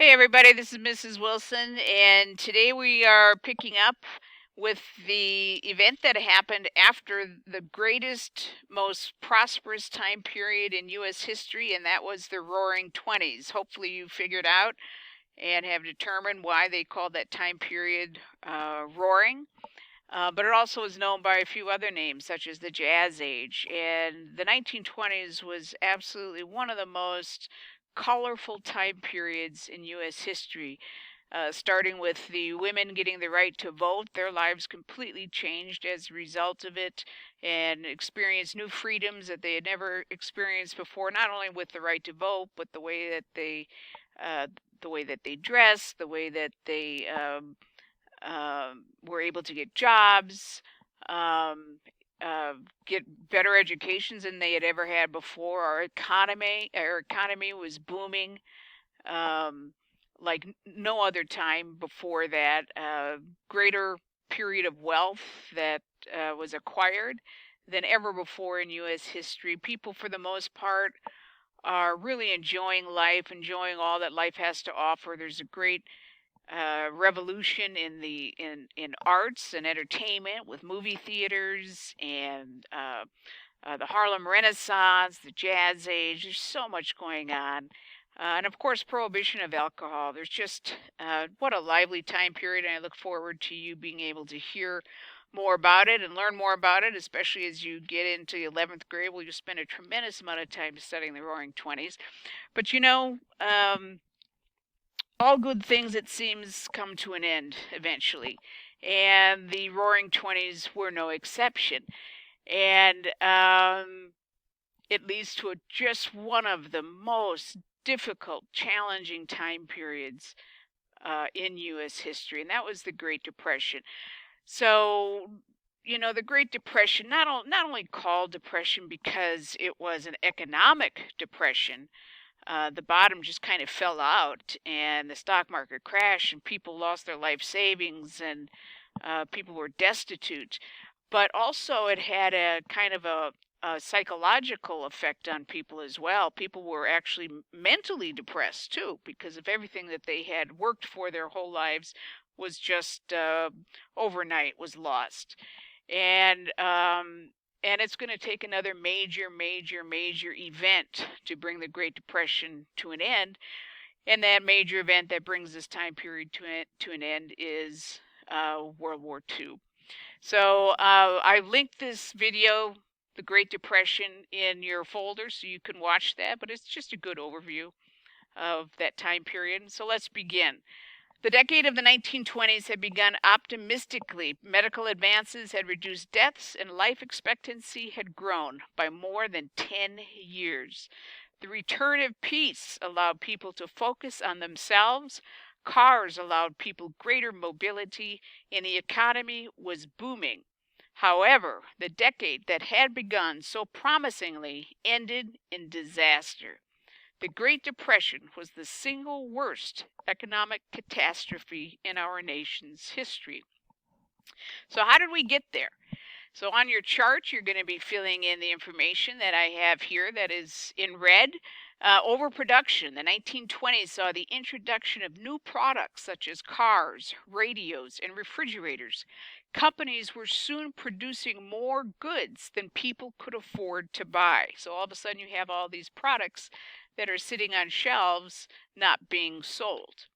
Hey everybody, this is Mrs. Wilson, and today we are picking up with the event that happened after the greatest, most prosperous time period in U.S. history, and that was the Roaring Twenties. Hopefully you figured out and have determined why they called that time period Roaring. But it also is known by a few other names, such as the Jazz Age. And the 1920s was absolutely one of the most colorful time periods in U.S. history, starting with the women getting the right to vote. Their lives completely changed as a result of it and experienced new freedoms that they had never experienced before, not only with the right to vote, but the way that they dressed, the way that they were able to get jobs, um, get better educations than they had ever had before. Our economy was booming, um, like no other time before that. Greater period of wealth that was acquired than ever before in U.S. history. People, for the most part, are really enjoying life, enjoying all that life has to offer. There's a great revolution in arts and entertainment with movie theaters and the Harlem Renaissance, the Jazz Age. There's so much going on. And of course, prohibition of alcohol. There's just what a lively time period, and I look forward to you being able to hear more about it and learn more about it, especially as you get into 11th grade, where you spend a tremendous amount of time studying the Roaring Twenties. But all good things, it seems, come to an end eventually. And the Roaring Twenties were no exception. And it leads to just one of the most difficult, challenging time periods in U.S. history, and that was the Great Depression. So, the Great Depression, not only called depression because it was an economic depression, the bottom just kind of fell out and the stock market crashed and people lost their life savings and people were destitute. But also it had a kind of a psychological effect on people as well. People were actually mentally depressed too because of everything that they had worked for their whole lives was just overnight was lost. And it's going to take another major, major, major event to bring the Great Depression to an end. And that major event that brings this time period to an end is World War II. So I linked this video, The Great Depression, in your folder so you can watch that, but it's just a good overview of that time period. So let's begin. The decade of the 1920s had begun optimistically. Medical advances had reduced deaths, and life expectancy had grown by more than 10 years. The return of peace allowed people to focus on themselves. Cars allowed people greater mobility, and the economy was booming. However, the decade that had begun so promisingly ended in disaster. The Great Depression was the single worst economic catastrophe in our nation's history. So how did we get there? So on your chart, you're going to be filling in the information that I have here that is in red. Overproduction. The 1920s saw the introduction of new products such as cars, radios, and refrigerators. Companies were soon producing more goods than people could afford to buy. So all of a sudden you have all these products that are sitting on shelves not being sold.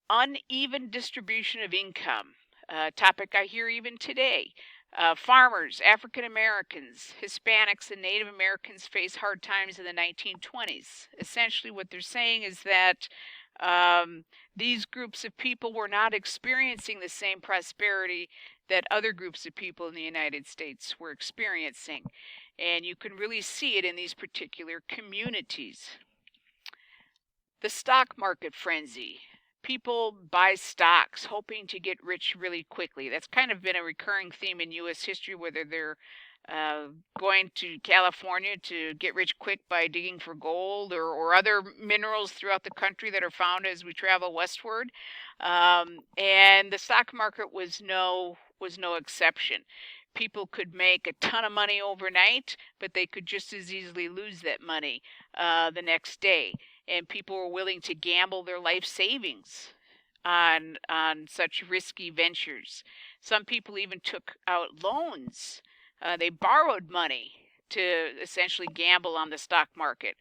Uneven distribution of income, a topic I hear even today. Farmers, African Americans, Hispanics, and Native Americans face hard times in the 1920s. Essentially, what they're saying is that these groups of people were not experiencing the same prosperity that other groups of people in the United States were experiencing. And you can really see it in these particular communities. The stock market frenzy. People buy stocks hoping to get rich really quickly. That's kind of been a recurring theme in U.S. history, whether they're going to California to get rich quick by digging for gold or other minerals throughout the country that are found as we travel westward. And the stock market was no exception. People could make a ton of money overnight, but they could just as easily lose that money the next day. and people were willing to gamble their life savings on such risky ventures. Some people even took out loans. They borrowed money to essentially gamble on the stock market,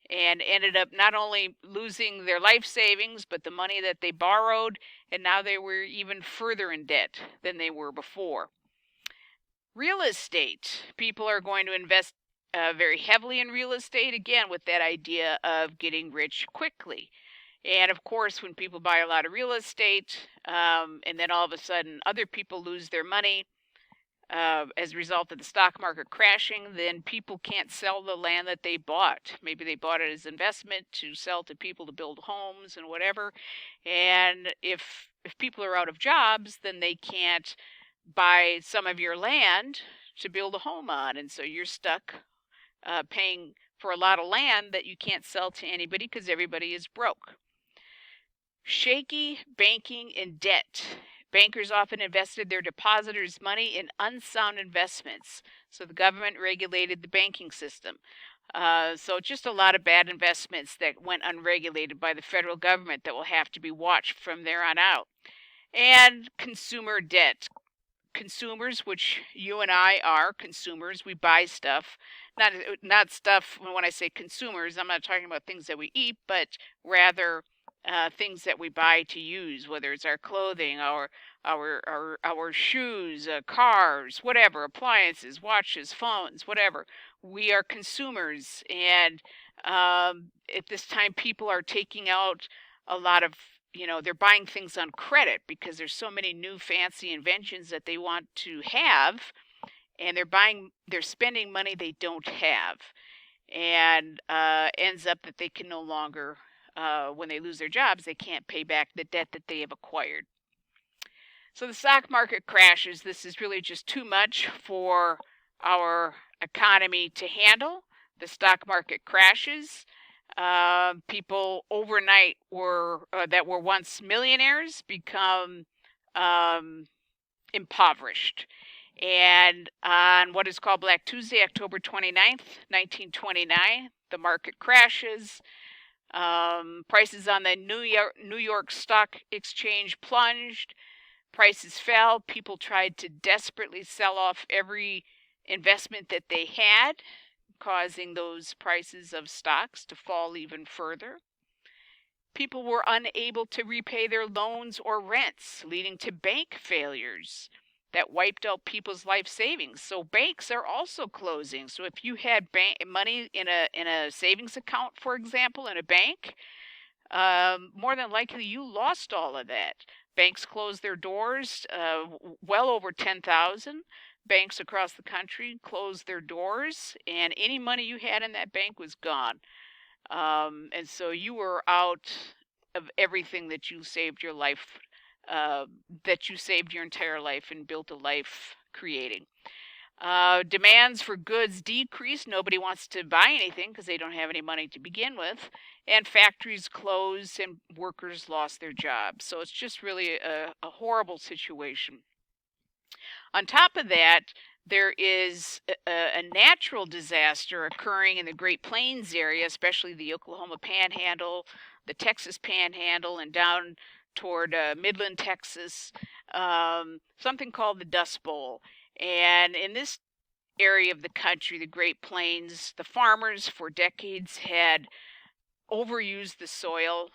and ended up not only losing their life savings, but the money that they borrowed, and now they were even further in debt than they were before. Real estate. People are going to invest very heavily in real estate, again, with that idea of getting rich quickly. And of course, when people buy a lot of real estate, and then all of a sudden other people lose their money, as a result of the stock market crashing, then people can't sell the land that they bought. Maybe they bought it as investment to sell to people to build homes and whatever. And if people are out of jobs, then they can't buy some of your land to build a home on. And so you're stuck paying for a lot of land that you can't sell to anybody because everybody is broke. Shaky banking and debt. Bankers often invested their depositors' money in unsound investments, so the government regulated the banking system. So just a lot of bad investments that went unregulated by the federal government that will have to be watched from there on out. And consumer debt. Consumers, which you and I are consumers, we buy stuff. Not stuff, when I say consumers, I'm not talking about things that we eat, but rather things that we buy to use, whether it's our clothing, our shoes, cars, whatever, appliances, watches, phones, whatever. We are consumers, and at this time, people are taking out a lot of, they're buying things on credit because there's so many new fancy inventions that they want to have, and they're spending money they don't have, and ends up that they can no longer, when they lose their jobs, they can't pay back the debt that they have acquired. So the stock market crashes. This is really just too much for our economy to handle. The stock market crashes. People overnight that were once millionaires become impoverished. And on what is called Black Tuesday, October 29th, 1929, the market crashes. Prices on the New York Stock Exchange plunged. Prices fell. People tried to desperately sell off every investment that they had, causing those prices of stocks to fall even further. People were unable to repay their loans or rents, leading to bank failures that wiped out people's life savings. So banks are also closing. So if you had money in a savings account, for example, in a bank, more than likely you lost all of that. Banks closed their doors. Well over 10,000 banks across the country closed their doors, and any money you had in that bank was gone. And so you were out of everything that you saved your life, that you saved your entire life and built a life creating. Demands for goods decreased. Nobody wants to buy anything because they don't have any money to begin with. And factories closed and workers lost their jobs. So it's just really a horrible situation. On top of that, there is a natural disaster occurring in the Great Plains area, especially the Oklahoma Panhandle, the Texas Panhandle, and down toward Midland, Texas, something called the Dust Bowl. And in this area of the country, the Great Plains, the farmers for decades had overused the soil,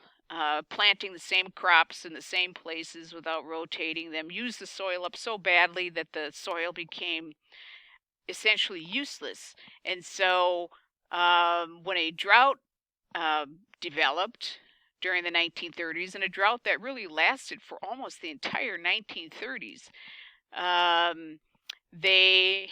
planting the same crops in the same places without rotating them, used the soil up so badly that the soil became essentially useless. And so when a drought developed during the 1930s, and a drought that really lasted for almost the entire 1930s, they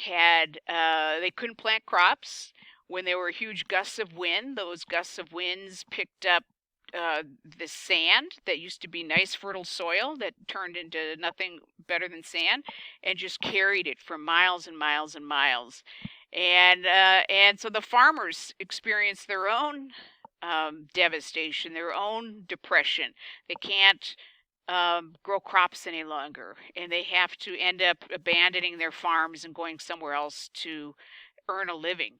couldn't plant crops. When there were huge gusts of wind, those gusts of winds picked up the sand that used to be nice fertile soil that turned into nothing better than sand, and just carried it for miles and miles and miles. And so the farmers experienced their own devastation, their own depression. They can't grow crops any longer, and they have to end up abandoning their farms and going somewhere else to earn a living.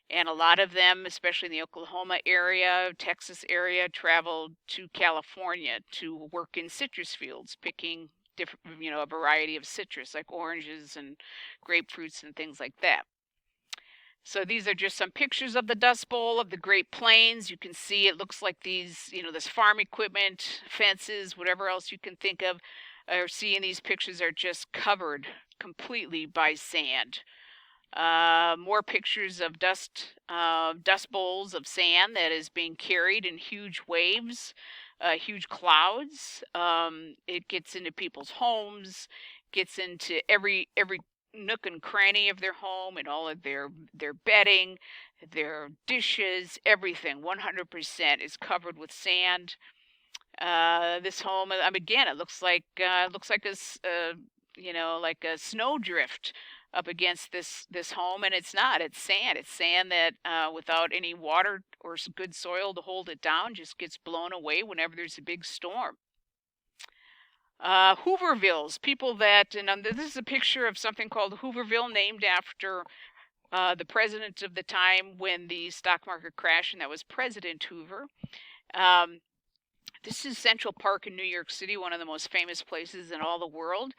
And a lot of them, especially in the Oklahoma area, Texas area, traveled to California to work in citrus fields, picking different, a variety of citrus like oranges and grapefruits and things like that. So these are just some pictures of the Dust Bowl of the Great Plains. You can see it looks like these, this farm equipment, fences, whatever else you can think of, or see in these pictures are just covered completely by sand. More pictures of dust bowls of sand that is being carried in huge waves, huge clouds. It gets into people's homes, gets into every nook and cranny of their home and all of their bedding, their dishes, everything. 100% is covered with sand. This home, again, it looks like like a snowdrift up against this home, and it's not. It's sand. It's sand that, without any water or good soil to hold it down, just gets blown away whenever there's a big storm. Hoovervilles, people that, and this is a picture of something called Hooverville, named after the president of the time when the stock market crashed, and that was President Hoover. This is Central Park in New York City, one of the most famous places in all the world,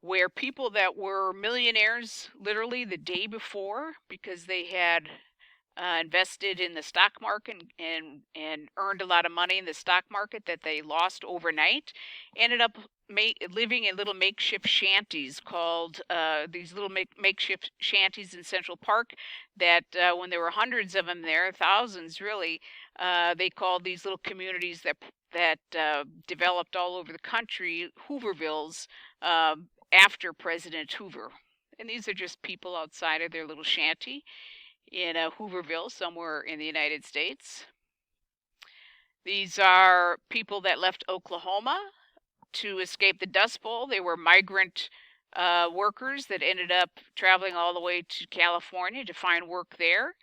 where people that were millionaires literally the day before, because they had invested in the stock market and earned a lot of money in the stock market that they lost overnight, ended up living in little makeshift shanties called these little makeshift shanties in Central Park that when there were hundreds of them there, thousands really, they called these little communities that developed all over the country Hoovervilles, after President Hoover. And these are just people outside of their little shanty in a Hooverville somewhere in the United States. These are people that left Oklahoma to escape the Dust Bowl. They were migrant workers that ended up traveling all the way to California to find work there,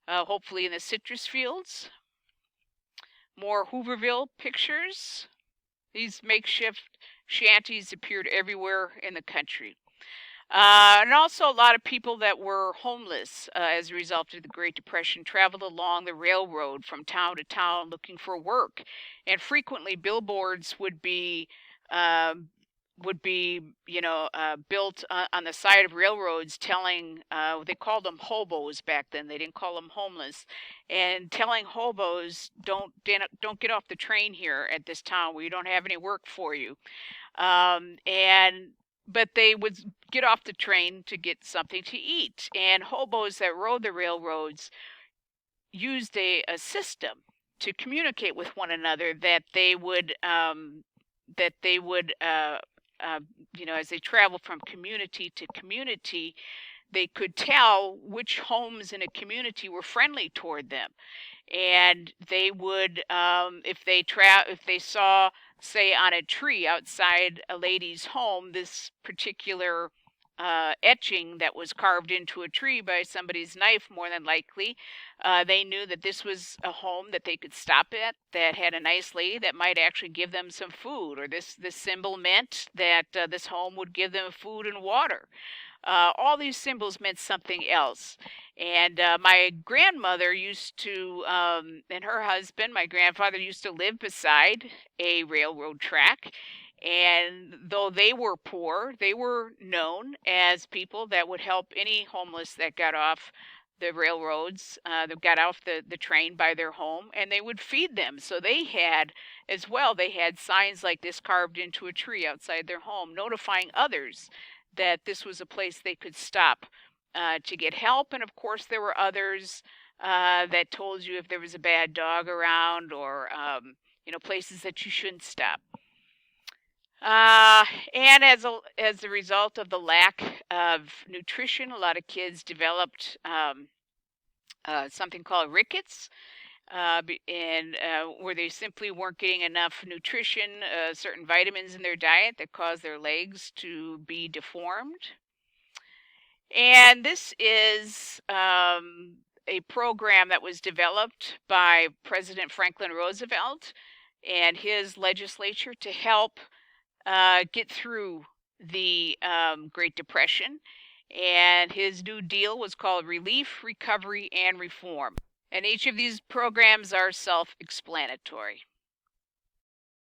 hopefully in the citrus fields. More Hooverville pictures. These makeshift shanties appeared everywhere in the country. And also a lot of people that were homeless as a result of the Great Depression traveled along the railroad from town to town looking for work. And frequently billboards would be built on the side of railroads telling, they called them hobos back then, they didn't call them homeless, and telling hobos, don't get off the train here at this town, we don't have any work for you. But they would get off the train to get something to eat. And hobos that rode the railroads used a system to communicate with one another that they would, as they traveled from community to community, they could tell which homes in a community were friendly toward them. And they would, if they saw, say, on a tree outside a lady's home, this particular etching that was carved into a tree by somebody's knife, more than likely, they knew that this was a home that they could stop at that had a nice lady that might actually give them some food, or this symbol meant that this home would give them food and water. All these symbols meant something else. And my grandmother used to, and her husband, my grandfather, used to live beside a railroad track. And though they were poor, they were known as people that would help any homeless that got off the railroads, that got off the train by their home, and they would feed them. So they had, as well, they had signs like this carved into a tree outside their home, notifying others that this was a place they could stop to get help. And of course, there were others that told you if there was a bad dog around, or places that you shouldn't stop. And as a result of the lack of nutrition, a lot of kids developed something called rickets, where they simply weren't getting enough nutrition, certain vitamins in their diet that caused their legs to be deformed. And this is a program that was developed by President Franklin Roosevelt and his legislature to help get through the Great Depression. And his New Deal was called Relief, Recovery, and Reform. And each of these programs are self-explanatory.